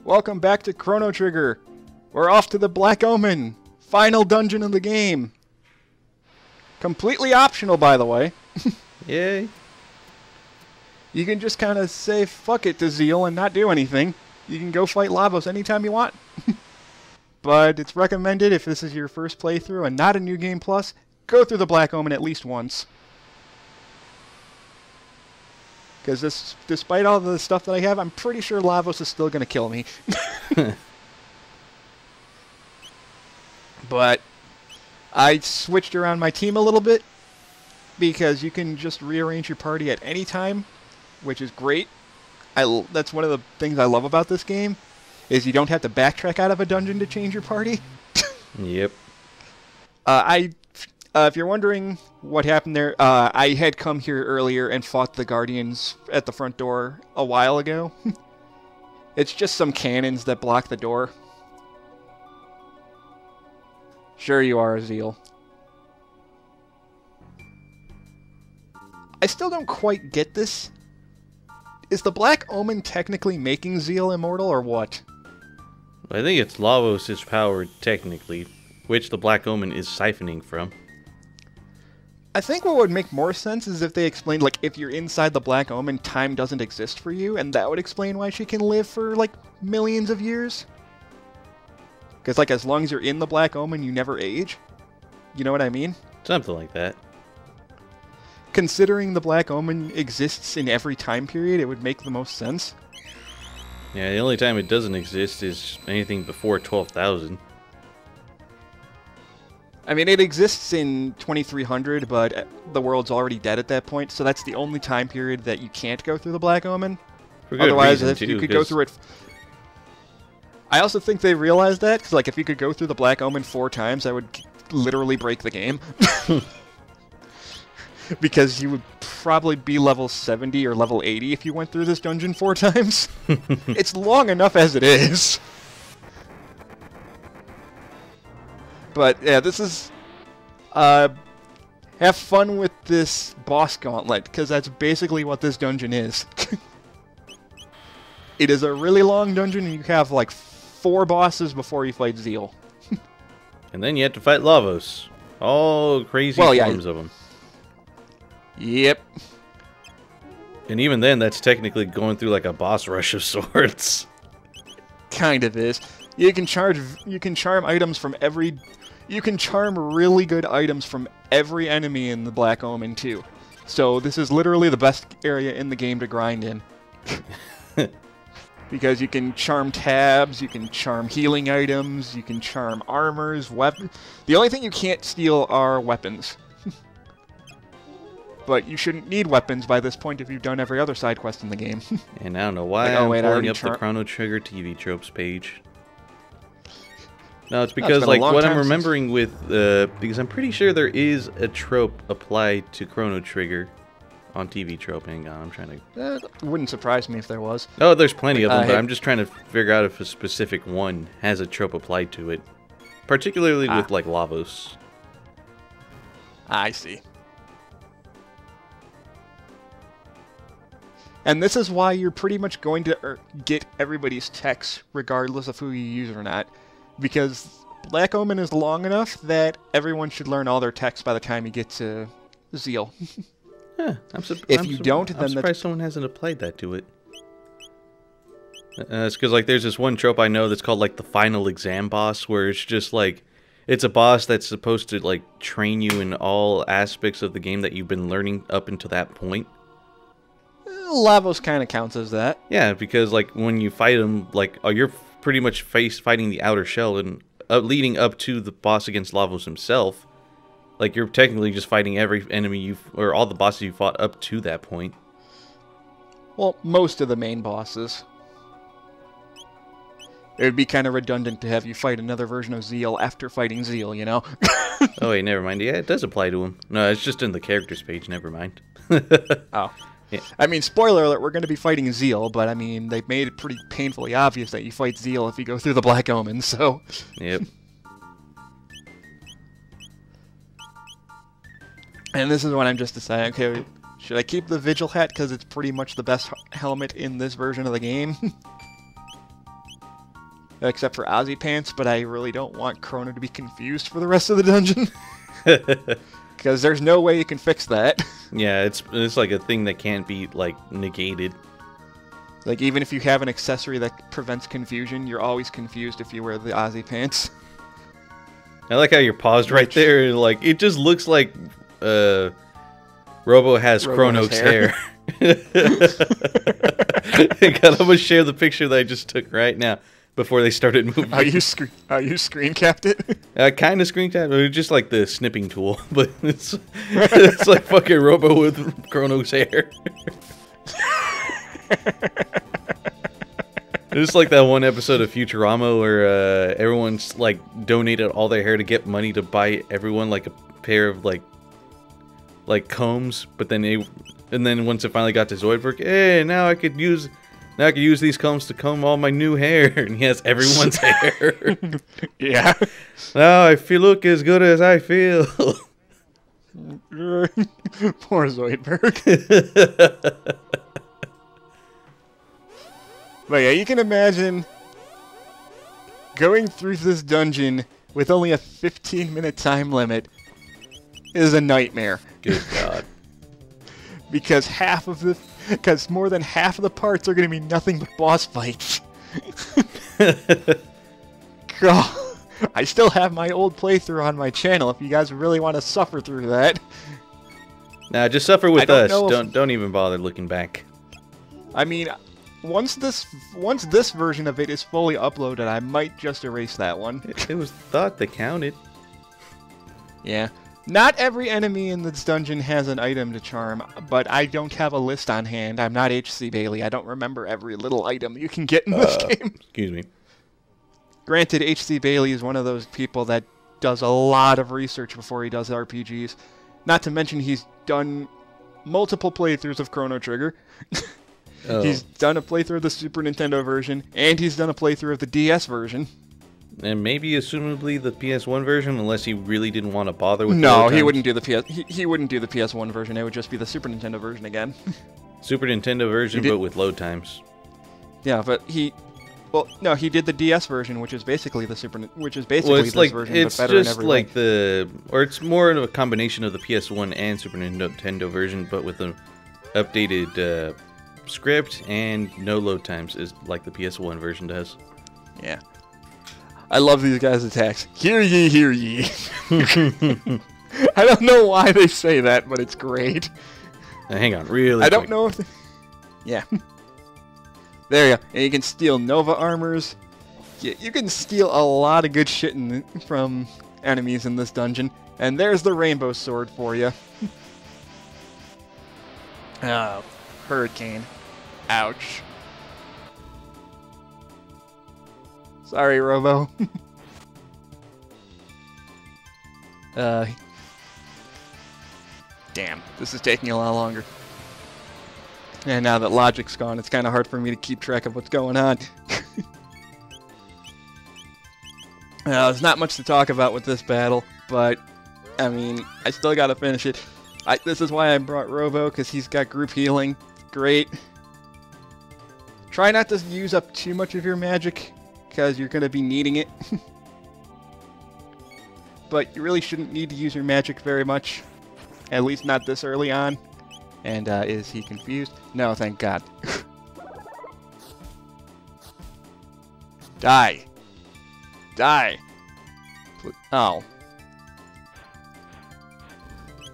Welcome back to Chrono Trigger. We're off to the Black Omen, final dungeon of the game. Completely optional, by the way. Yay. You can just kind of say fuck it to Zeal and not do anything. You can go fight Lavos anytime you want. But it's recommended if this is your first playthrough and not a New Game Plus, go through the Black Omen at least once. Because despite all the stuff that I have, I'm pretty sure Lavos is still going to kill me. But I switched around my team a little bit because you can just rearrange your party at any time, which is great. That's one of the things I love about this game, is you don't have to backtrack out of a dungeon to change your party. Yep. If you're wondering what happened there, I had come here earlier and fought the Guardians at the front door a while ago. It's just some cannons that block the door. Sure you are, Zeal. I still don't quite get this. Is the Black Omen technically making Zeal immortal, or what? I think it's Lavos' power, technically, which the Black Omen is siphoning from. I think what would make more sense is if they explained, like, if you're inside the Black Omen, time doesn't exist for you, and that would explain why she can live for, like, millions of years. Because, like, as long as you're in the Black Omen, you never age. You know what I mean? Something like that. Considering the Black Omen exists in every time period, it would make the most sense. Yeah, the only time it doesn't exist is anything before 12,000. I mean, it exists in 2300, but the world's already dead at that point, so that's the only time period that you can't go through the Black Omen. For good Otherwise, reason, if too, you could go through it... I also think they realized that, because, like, if you could go through the Black Omen 4 times, that would literally break the game. Because you would probably be level 70 or level 80 if you went through this dungeon 4 times. It's long enough as it is. But, yeah, this is... have fun with this boss gauntlet, because that's basically what this dungeon is. It is a really long dungeon, and you have, like, 4 bosses before you fight Zeal. And then you have to fight Lavos. All crazy forms of them. Yep. And even then, that's technically going through like a boss rush of sorts. Kind of is. You can charm items from every... You can charm really good items from every enemy in the Black Omen, too. So this is literally the best area in the game to grind in. Because you can charm tabs, you can charm healing items, you can charm armors, weapons. The only thing you can't steal are weapons. But you shouldn't need weapons by this point if you've done every other side quest in the game. And I don't know why I'm pulling up the Chrono Trigger TV tropes page. No, it's because like what I'm remembering with because I'm pretty sure there is a trope applied to Chrono Trigger on TV trope. Hang on, I'm trying to... That wouldn't surprise me if there was. Oh, there's plenty of them, but I'm just trying to figure out if a specific one has a trope applied to it. Particularly with, like, Lavos. I see. And this is why you're pretty much going to get everybody's techs, regardless of who you use or not. Because Black Omen is long enough that everyone should learn all their techs by the time you get to Zeal. Yeah, I'm surprised someone hasn't applied that to it. It's because like there's this one trope I know that's called like the final exam boss, where it's just like it's a boss that's supposed to like train you in all aspects of the game that you've been learning up until that point. Lavos kind of counts as that. Yeah, because like when you fight him, like you're pretty much fighting the outer shell and leading up to the boss against Lavos himself. Like, you're technically just fighting every enemy or all the bosses you fought up to that point. Well, most of the main bosses. It would be kind of redundant to have you fight another version of Zeal after fighting Zeal, you know? Oh, wait, never mind. Yeah, it does apply to him. No, it's just in the characters page, never mind. Oh. Yeah. I mean, spoiler alert, we're going to be fighting Zeal, but I mean, they've made it pretty painfully obvious that you fight Zeal if you go through the Black Omen, so... Yep. And this is when I'm just deciding, okay, should I keep the Vigil hat because it's pretty much the best helmet in this version of the game? except for Ozzy Pants, but I really don't want Chrono to be confused for the rest of the dungeon. Because there's no way you can fix that. Yeah, it's like a thing that can't be, like, negated. Like, even if you have an accessory that prevents confusion, you're always confused if you wear the Ozzy Pants. I like how you're paused right there, and, like, it just looks like Robo has Chrono's hair. God, I'm gonna share the picture that I just took right now before they started moving. Are you screen capped it? I kind of screen capped it, just like the snipping tool, but it's like fucking Robo with Chrono's hair. It's like that one episode of Futurama where everyone's like donated all their hair to get money to buy everyone like a pair of like combs, but then once it finally got to Zoidberg, hey, now I could use these combs to comb all my new hair, and he has everyone's hair. Yeah. Now I look as good as I feel. Poor Zoidberg. But yeah, you can imagine going through this dungeon with only a 15-minute time limit is a nightmare. Good God. Because more than half of the parts are going to be nothing but boss fights. God, I still have my old playthrough on my channel if you guys really want to suffer through that. Nah, just suffer with us. Don't even bother looking back. I mean, once this version of it is fully uploaded, I might just erase that one. It was thought that counted. Yeah. Not every enemy in this dungeon has an item to charm, but I don't have a list on hand. I'm not H.C. Bailey. I don't remember every little item you can get in this game. Excuse me. Granted, H.C. Bailey is one of those people that does a lot of research before he does RPGs. Not to mention he's done multiple playthroughs of Chrono Trigger. Oh. He's done a playthrough of the Super Nintendo version, and he's done a playthrough of the DS version. And maybe, assumably, the PS1 version, unless he really didn't want to bother with. No, he wouldn't do the he wouldn't do the PS1 version. It would just be the Super Nintendo version again. Super Nintendo version, but with load times. Yeah, but he did the DS version, which is basically the this version, but better in every way. It's more of a combination of the PS1 and Super Nintendo version, but with an updated script and no load times, is like the PS1 version does. Yeah. I love these guys' attacks. Hear ye, hear ye. I don't know why they say that, but it's great. Now, hang on, really I don't know if... Yeah. There you go. And you can steal Nova armors. You can steal a lot of good shit from enemies in this dungeon. And there's the rainbow sword for you. Oh, hurricane. Ouch. Sorry, Robo. Damn, this is taking a lot longer. And now that Logic's gone, it's kind of hard for me to keep track of what's going on. There's not much to talk about with this battle, but, I mean, I still gotta finish it. This is why I brought Robo, because he's got group healing. Great. Try not to use up too much of your magic, because you're going to be needing it. But you really shouldn't need to use your magic very much. At least not this early on. And is he confused? No, thank God. Die. Die. Oh.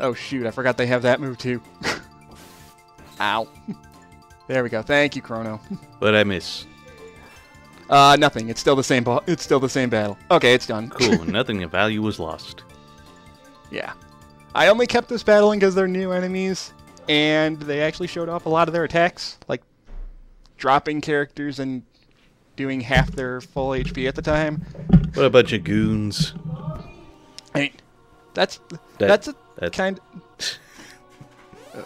Oh shoot, I forgot they have that move too. Ow. There we go. Thank you, Chrono. What'd I miss? Nothing. It's still the same. It's still the same battle. Okay, it's done. Cool. Nothing of value was lost. Yeah, I only kept this battling because they're new enemies, and they actually showed off a lot of their attacks, like dropping characters and doing half their full HP at the time. What a bunch of goons! I mean, that's kind.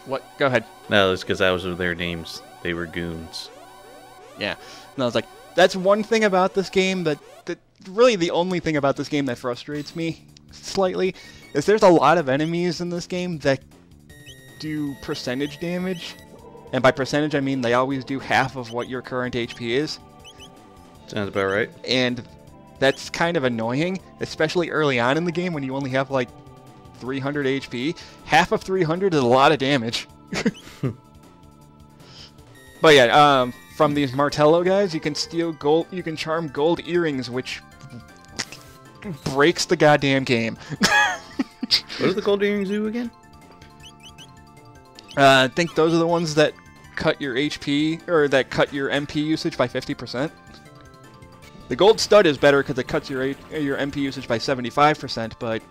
What? Go ahead. No, it's because that was their names. They were goons. Yeah. And I was like, that's one thing about this game that really the only thing about this game that frustrates me slightly is there's a lot of enemies in this game that do percentage damage. And by percentage, I mean they always do half of what your current HP is. Sounds about right. And that's kind of annoying, especially early on in the game when you only have like 300 HP. Half of 300 is a lot of damage. But yeah, from these Martello guys, you can steal gold. You can charm gold earrings, which breaks the goddamn game. What do the gold earrings do again? I think those are the ones that cut your HP, or that cut your MP usage by 50%. The gold stud is better because it cuts your MP usage by 75%, but...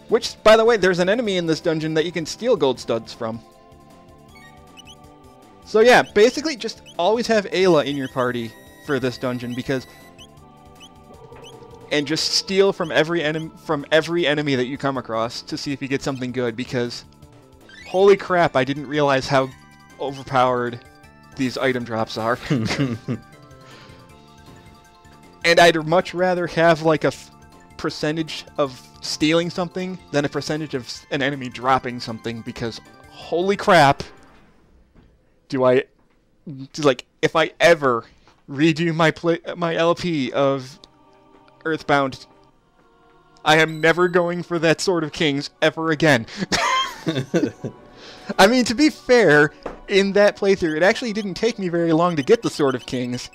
Which, by the way, there's an enemy in this dungeon that you can steal gold studs from. So yeah, basically just always have Ayla in your party for this dungeon, because... And just steal from every enemy that you come across to see if you get something good, because... Holy crap, I didn't realize how overpowered these item drops are. And I'd much rather have like a percentage of stealing something than a percentage of an enemy dropping something, because holy crap, if I ever redo my LP of Earthbound, I am never going for that Sword of Kings ever again. I mean, to be fair, in that playthrough, it actually didn't take me very long to get the Sword of Kings.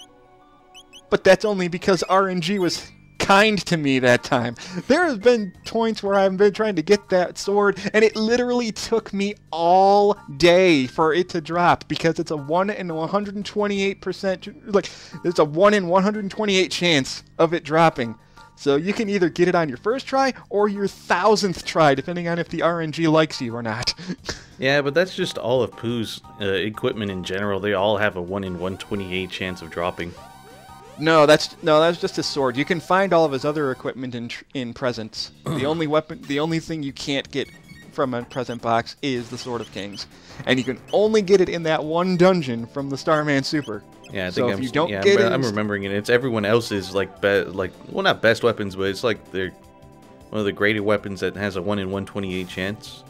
But that's only because RNG was kind to me that time. There have been points where I've been trying to get that sword, and it literally took me all day for it to drop, because it's a 1 in 128%, like, it's a 1 in 128 chance of it dropping. So you can either get it on your first try or your 1000th try, depending on if the RNG likes you or not. Yeah, but that's just all of Pooh's equipment in general. They all have a 1 in 128 chance of dropping. No, that's just his sword. You can find all of his other equipment in presents. The only thing you can't get from a present box is the Sword of Kings, and you can only get it in that one dungeon from the Starman Super. Yeah, I think I'm remembering it. It's everyone else's well, not best weapons, but it's like they're one of the graded weapons that has a 1 in 128 chance.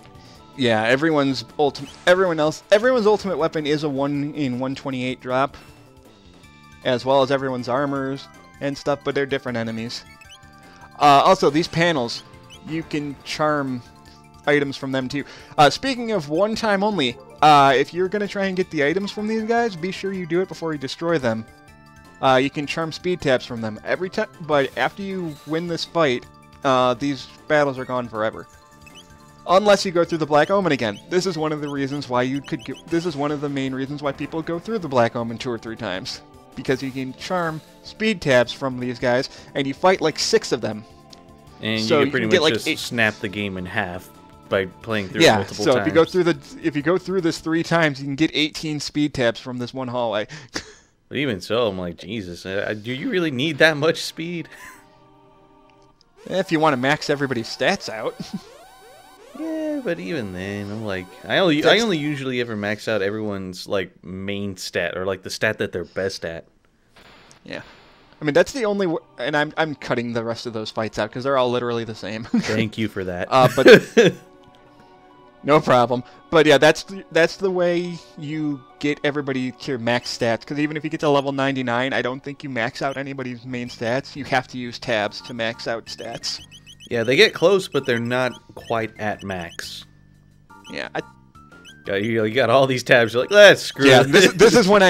Yeah, everyone's ultimate weapon is a 1 in 128 drop, as well as everyone's armors and stuff, but they're different enemies. Also, these panels, you can charm items from them too. Speaking of one time only, if you're going to try and get the items from these guys, be sure you do it before you destroy them. You can charm speed taps from them every time, but after you win this fight, these battles are gone forever. Unless you go through the Black Omen again. This is one of the reasons why this is one of the main reasons why people go through the Black Omen 2 or 3 times. Because you can charm speed tabs from these guys, and you fight like 6 of them. And so you can pretty much just snap the game in half by playing through it multiple times. Yeah, so if you go through this 3 times, you can get 18 speed tabs from this one hallway. But even so, I'm like, Jesus, do you really need that much speed? If you want to max everybody's stats out. Yeah, but even then, I'm like, I only usually ever max out everyone's like main stat, or like the stat that they're best at. Yeah, I mean that's the only, and I'm cutting the rest of those fights out because they're all literally the same. Thank you for that. But no problem. But yeah, that's the way you get everybody to max stats. Because even if you get to level 99, I don't think you max out anybody's main stats. You have to use tabs to max out stats. Yeah, they get close, but they're not quite at max. Yeah, you got all these tabs. You're like, let's screw. Yeah, this is when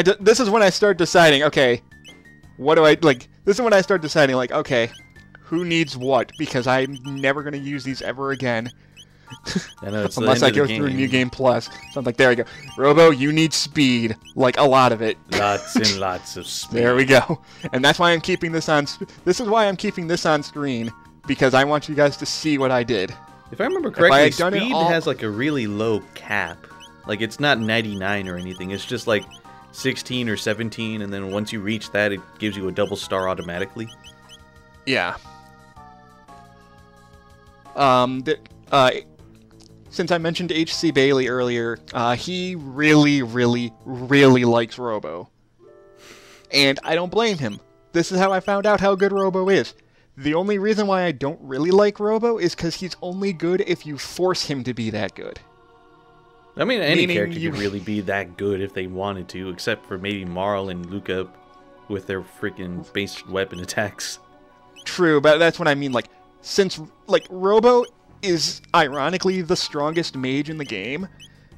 I start deciding. Okay, what do I like? This is when I start deciding. Like, okay, who needs what? Because I'm never gonna use these ever again. I know, it's unless I go through New Game Plus. So I'm like, there we go. Robo, you need speed, like a lot of it. Lots and lots of speed. There we go. And that's why I'm keeping this on. This is why I'm keeping this on screen. Because I want you guys to see what I did. If I remember correctly, speed has like a really low cap. Like it's not 99 or anything. It's just like 16 or 17, and then once you reach that, it gives you a double star automatically. Yeah. Since I mentioned H.C. Bailey earlier, he really, really, really likes Robo. And I don't blame him. This is how I found out how good Robo is. The only reason why I don't really like Robo is because he's only good if you force him to be that good. I mean, any character could really be that good if they wanted to, except for maybe Marl and Luca. with their freaking base weapon attacks. True, but that's what I mean. Like, since Robo is ironically the strongest mage in the game,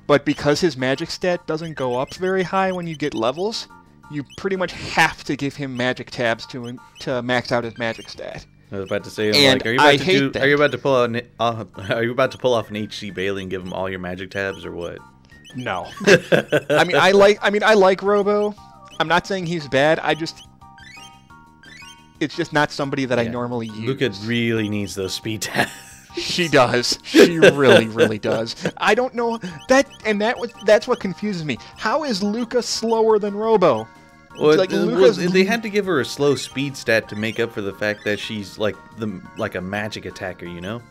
but because his magic stat doesn't go up very high when you get levels, you pretty much have to give him magic tabs to max out his magic stat. I was about to say, are you about to pull off an HC Bailey and give him all your magic tabs or what? No. I like Robo. I'm not saying he's bad. It's just not somebody that I normally use. Luca really needs those speed tabs. She does. She really, really does. I don't know that's what confuses me. How is Luca slower than Robo? Well, they had to give her a slow speed stat to make up for the fact that she's like a magic attacker, you know?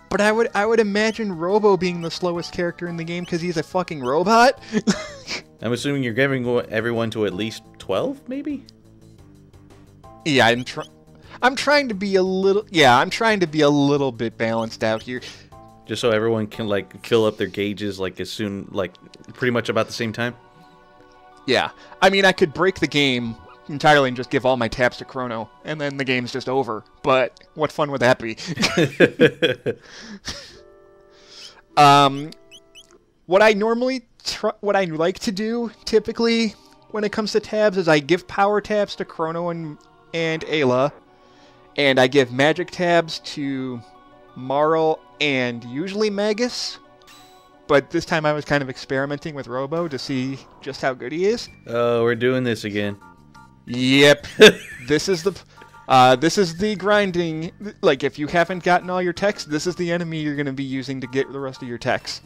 But I would imagine Robo being the slowest character in the game because he's a fucking robot. I'm assuming you're giving everyone to at least 12, maybe? Yeah, I'm trying to be a little bit balanced out here. Just so everyone can fill up their gauges pretty much about the same time? Yeah. I mean, I could break the game entirely and just give all my tabs to Chrono, and then the game's just over. But what fun would that be? What I like to do, typically, when it comes to tabs, is I give power tabs to Chrono and Ayla, and I give magic tabs to Marl and usually Magus. But this time I was kind of experimenting with Robo to see just how good he is. Oh, we're doing this again. Yep. This is the grinding. Like, if you haven't gotten all your techs, this is the enemy you're going to be using to get the rest of your techs.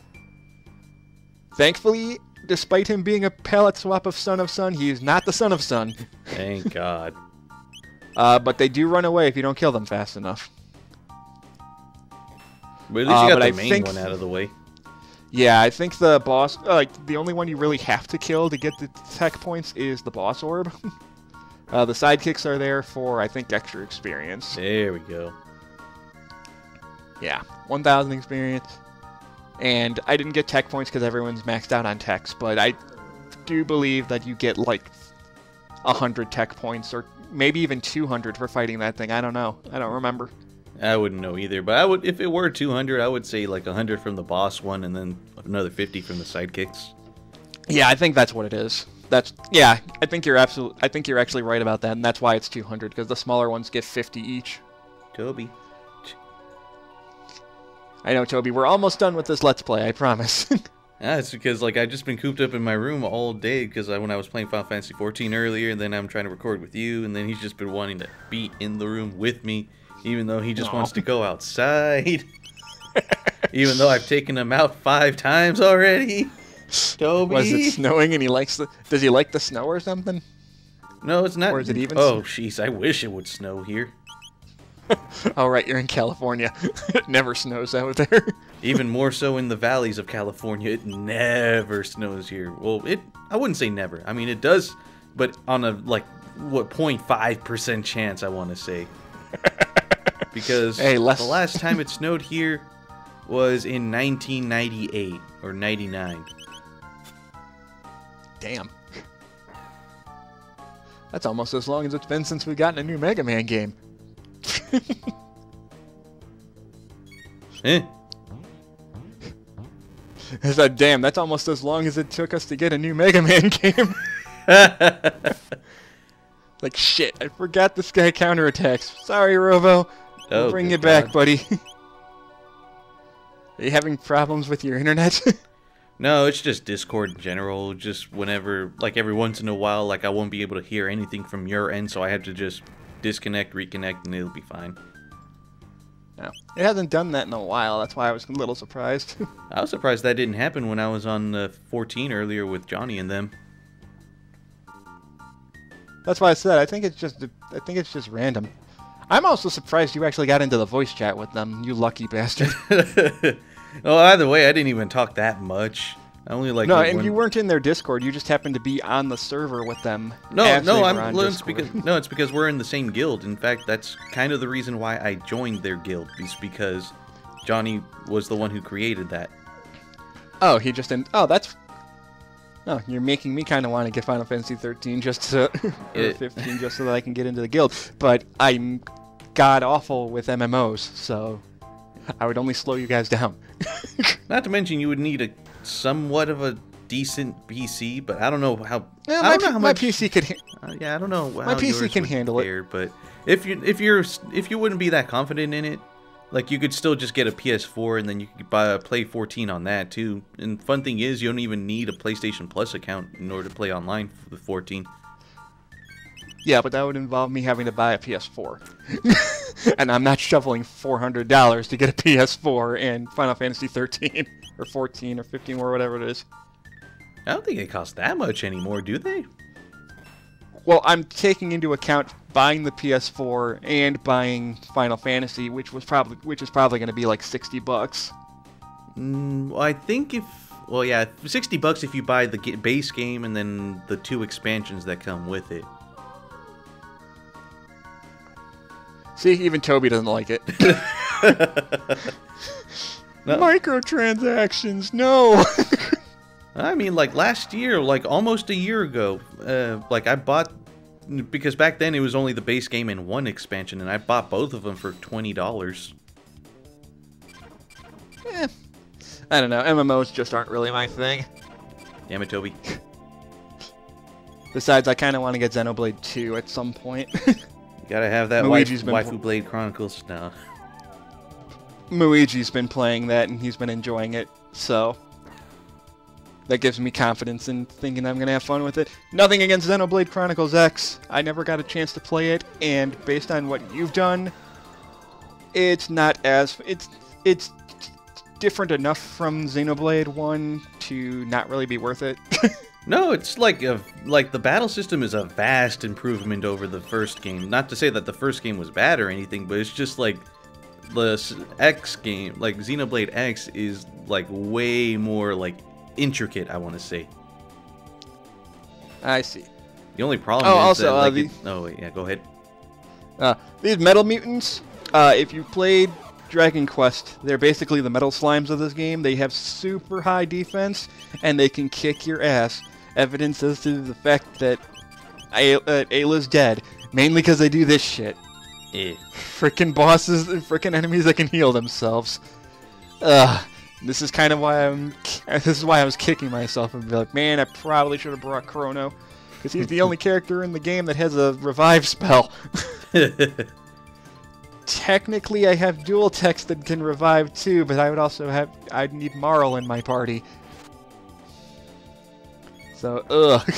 Thankfully, despite him being a palette swap of Son of Sun, he is not the Son of Sun. Thank God. But they do run away if you don't kill them fast enough. But at least you got the main one out of the way. Yeah, I think the boss, the only one you really have to kill to get the tech points is the boss orb. The sidekicks are there for, I think, extra experience. There we go. Yeah, 1,000 experience. And I didn't get tech points because everyone's maxed out on techs, but I do believe that you get, 100 tech points, or maybe even 200 for fighting that thing. I don't know. I don't remember. I wouldn't know either, but if it were 200, I would say 100 from the boss one and then another 50 from the sidekicks. Yeah, I think that's what it is. I think you're actually right about that, and that's why it's 200, because the smaller ones get 50 each. Toby. I know, Toby. We're almost done with this Let's Play, I promise. Yeah, it's because I've just been cooped up in my room all day because when I was playing Final Fantasy XIV earlier, and then I'm trying to record with you, and then he's just been wanting to be in the room with me, even though he just wants to go outside. Even though I've taken him out 5 times already. Toby. Was it snowing and he likes the... Does he like the snow or something? No, it's not. Or is it even... Oh, jeez, I wish it would snow here. Oh, right, you're in California. It never snows out there. Even more so in the valleys of California. It never snows here. Well, I wouldn't say never. I mean, it does, but on a, 0.5% chance, I want to say. Because the last time it snowed here was in 1998 or 99. Damn. That's almost as long as it's been since we've gotten a new Mega Man game. Eh? I said, damn, that's almost as long as it took us to get a new Mega Man game. Like, shit, I forgot this guy counterattacks. Sorry, Robo. We'll bring you back, buddy. Are you having problems with your internet? No, it's just Discord in general. Just whenever, every once in a while, I won't be able to hear anything from your end, so I have to just disconnect, reconnect, and it'll be fine. No, it hasn't done that in a while. That's why I was a little surprised. I was surprised that didn't happen when I was on 14 earlier with Johnny and them. That's why I said I think it's just random. I'm also surprised you actually got into the voice chat with them, you lucky bastard. Well, either way, I didn't even talk that much. I only No, and you weren't in their Discord. You just happened to be on the server with them. It's because we're in the same guild. In fact, that's kind of the reason why I joined their guild, is because Johnny was the one who created that. Oh, he just didn't. Oh, that's. Oh, you're making me kind of want to get Final Fantasy 13 just to, or 15 just so that I can get into the guild. But I'm god-awful with MMOs, so I would only slow you guys down. Not to mention you would need a somewhat of a decent PC, but I don't know how. Yeah, I don't know how my much. PC could. Yeah, I don't know. How my PC can handle it. But if you wouldn't be that confident in it, like you could still just get a PS4 and then you could play 14 on that too. And fun thing is, you don't even need a PlayStation Plus account in order to play online with 14. Yeah, but that would involve me having to buy a PS4, and I'm not shoveling $400 to get a PS4 and Final Fantasy 13 or 14 or 15 or whatever it is. I don't think it costs that much anymore, do they? Well, I'm taking into account buying the PS4 and buying Final Fantasy, which is probably going to be like $60. Well, I think well, yeah, $60 if you buy the base game and then the 2 expansions that come with it. See, even Toby doesn't like it. No. Microtransactions, no. I mean, like last year, like almost a year ago, like I bought, because back then it was only the base game and 1 expansion, and I bought both of them for $20. I don't know. MMOs just aren't really my thing. Damn it, Toby. Besides, I kind of want to get Xenoblade 2 at some point. You gotta have that Waifu Blade Chronicles now. Muiji's been playing that, and he's been enjoying it, so that gives me confidence in thinking I'm going to have fun with it. Nothing against Xenoblade Chronicles X. I never got a chance to play it, and based on what you've done, it's not as... It's different enough from Xenoblade 1 to not really be worth it. No, it's like the battle system is a vast improvement over the first game. Not to say that the first game was bad or anything, but it's just like the X game, like Xenoblade X, is like way more like intricate, I want to say. I see. The only problem is also, that, like, oh wait, yeah, go ahead. These metal mutants, if you played Dragon Quest, they're basically the metal slimes of this game. They have super high defense, and they can kick your ass. Evidence as to the fact that Ayla's dead, mainly because they do this shit. Frickin' bosses, frickin' enemies that can heal themselves. This is kind of why I was kicking myself and be like, man, I probably should have brought Chrono, because he's the only character in the game that has a revive spell. Technically, I have dual text that can revive too, but I would also I'd need Marl in my party. So, ugh.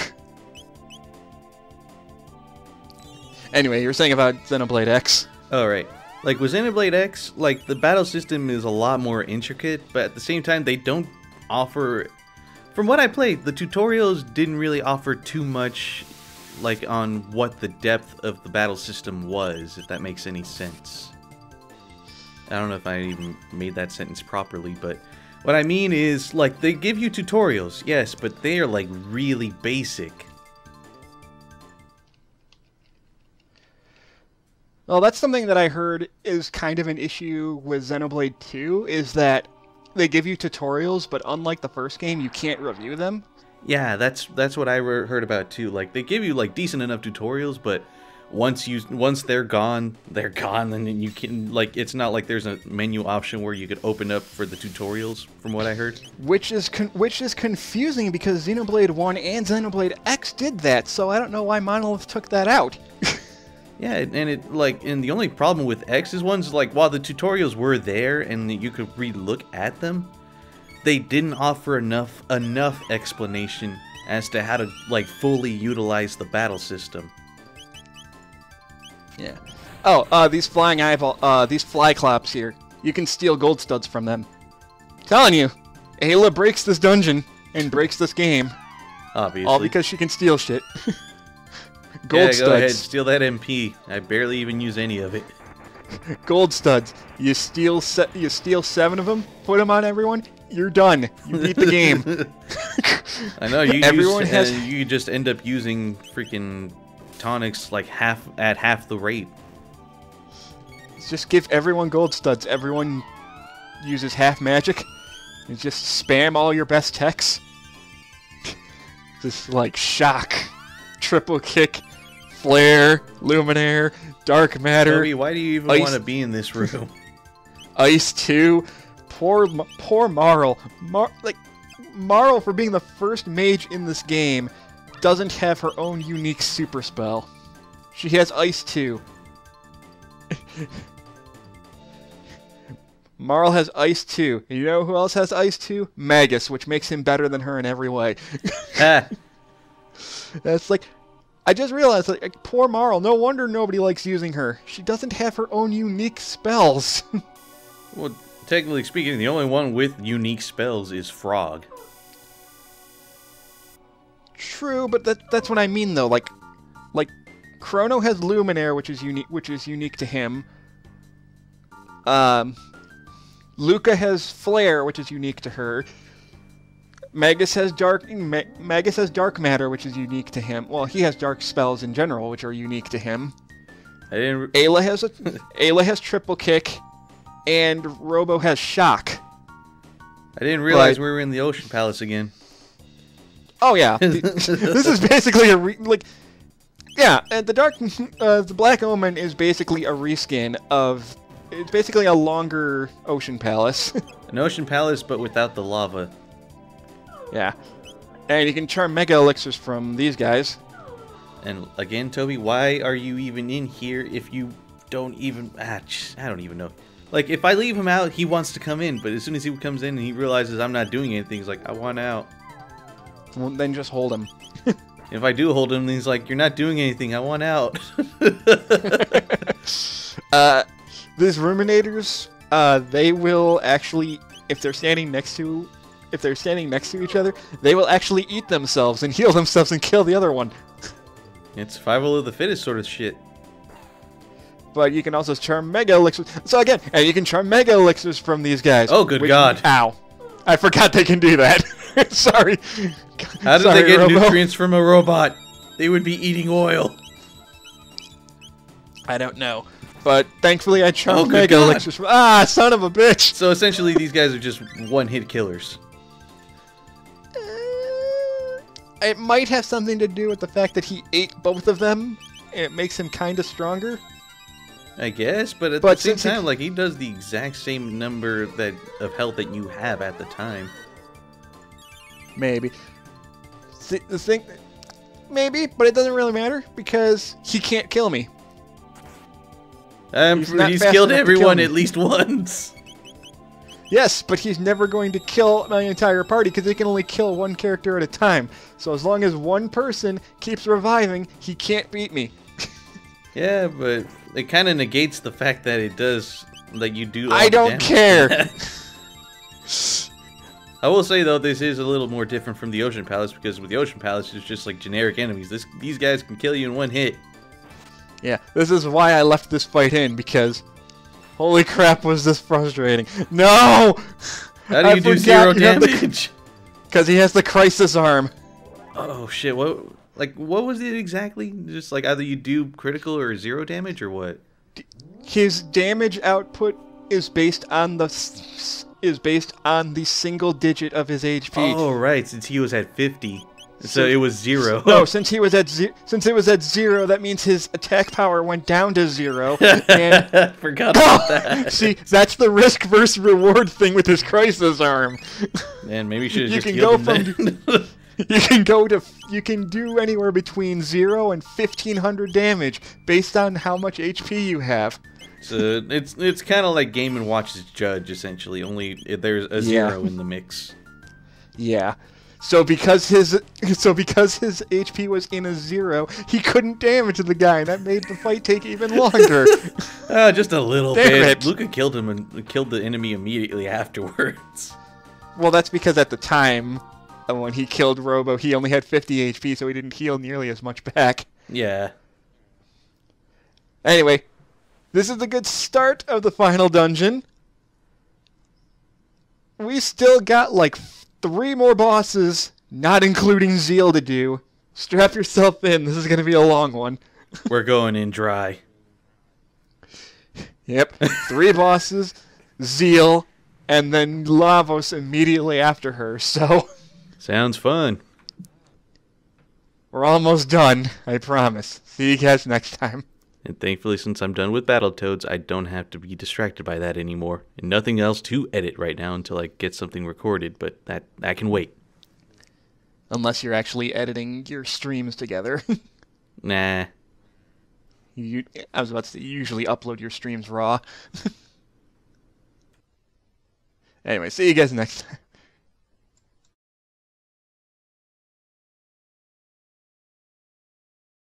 Anyway, you were saying about Xenoblade X. Alright. Like, with Xenoblade X, like, the battle system is a lot more intricate, but at the same time, they don't offer... From what I played, the tutorials didn't really offer too much, like, on what the depth of the battle system was, if that makes any sense. I don't know if I even made that sentence properly, but... What I mean is, like, they give you tutorials, yes, but they are, like, really basic. Well, that's something that I heard is kind of an issue with Xenoblade 2, is that they give you tutorials, but unlike the first game, you can't review them. Yeah, that's what I heard about too. Like, they give you, like, decent enough tutorials, but once they're gone, and you can, like, it's not like there's a menu option where you could open up for the tutorials, from what I heard. Which is confusing, because Xenoblade 1 and Xenoblade X did that, so I don't know why Monolith took that out. Yeah, and the only problem with X's ones, like, while the tutorials were there and you could re-look at them, they didn't offer enough explanation as to how to, like, fully utilize the battle system. Yeah. Oh, these flying these flyclops here. You can steal gold studs from them. Telling you, Ayla breaks this dungeon and breaks this game. Obviously. All because she can steal shit. Gold studs. Go ahead, steal that MP. I barely even use any of it. Gold studs. You steal 7 of them, put them on everyone, you're done. You beat the game. I know, you just end up using freaking tonics like at half the rate. Just give everyone gold studs. Everyone uses half magic. And just spam all your best techs. Just like shock, triple kick, flare, luminaire, dark matter. Toby, why do you even want to be in this room? Ice 2. Poor Marl. Marl, for being the first mage in this game, doesn't have her own unique super spell. She has Ice 2. Marl has Ice 2. You know who else has Ice 2? Magus, which makes him better than her in every way. That's like... I just realized, like, poor Marl, no wonder nobody likes using her. She doesn't have her own unique spells. Well, technically speaking, the only one with unique spells is Frog. True, but that's what I mean, though. Like Chrono has Luminaire, which is unique to him. Luca has Flare, which is unique to her. Magus has Dark Matter, which is unique to him. Well, he has dark spells in general, which are unique to him. Ayla has Triple Kick, and Robo has Shock. I didn't realize we were in the Ocean Palace again. Oh yeah, this is basically and the Black Omen is basically a reskin of. It's basically a longer Ocean Palace. An Ocean Palace, but without the lava. Yeah. And you can charm Mega Elixirs from these guys. And again, Toby, why are you even in here if you don't even... I don't even know. Like, if I leave him out, he wants to come in. But as soon as he comes in and he realizes I'm not doing anything, he's like, I want out. Well, then just hold him. If I do hold him, then he's like, you're not doing anything. I want out. These Ruminators, they will actually, if they're standing next to each other, they will actually eat themselves and heal themselves and kill the other one. It's survival of the fittest sort of shit. But you can also charm Mega Elixirs. So again, you can charm Mega Elixirs from these guys. Oh, good God. Ow. I forgot they can do that. Sorry. How did they get nutrients from a robot? They would be eating oil. I don't know. But thankfully I charmed Mega Elixirs from... Ah, son of a bitch! So essentially these guys are just one-hit killers. It might have something to do with the fact that he ate both of them, and it makes him kind of stronger. I guess, but at the same time, like, he does the exact same number of health that you have at the time. Maybe. See, the thing... Maybe, but it doesn't really matter, because he can't kill me. He's killed everyone at least once. Yes, but he's never going to kill my entire party because he can only kill one character at a time. So as long as one person keeps reviving, he can't beat me. Yeah, but it kind of negates the fact that it does, like, you do. I don't care. I will say though, this is a little more different from the Ocean Palace because with the Ocean Palace, it's just like generic enemies. These guys can kill you in one hit. Yeah, this is why I left this fight in, because holy crap was this frustrating. No! How do you do 0 damage? Because he has the crisis arm. Oh shit, what was it exactly? Just like either you do critical or 0 damage or what? His damage output is based on the single digit of his HP. Oh right, since he was at 50. So it was 0. No, since it was at 0, that means his attack power went down to 0. And forgot about that. See, that's the risk versus reward thing with his crisis arm. Man, maybe you should have just killed him then. You can do anywhere between 0 and 1500 damage based on how much HP you have. So it's kind of like Game & Watch's Judge essentially, only there's a 0 in the mix. Yeah. So because his HP was in a 0, he couldn't damage the guy, and that made the fight take even longer. Just a little bit. Luca killed him and killed the enemy immediately afterwards. Well, that's because at the time, when he killed Robo, he only had 50 HP, so he didn't heal nearly as much back. Yeah. Anyway, this is a good start of the final dungeon. We still got like 3 more bosses, not including Zeal, to do. Strap yourself in. This is going to be a long one. We're going in dry. Yep. 3 bosses, Zeal, and then Lavos immediately after her, so... Sounds fun. We're almost done, I promise. See you guys next time. And thankfully, since I'm done with Battletoads, I don't have to be distracted by that anymore. And nothing else to edit right now until I get something recorded, but that can wait. Unless you're actually editing your streams together. Nah. I was about to say, you usually upload your streams raw. Anyway, see you guys next time.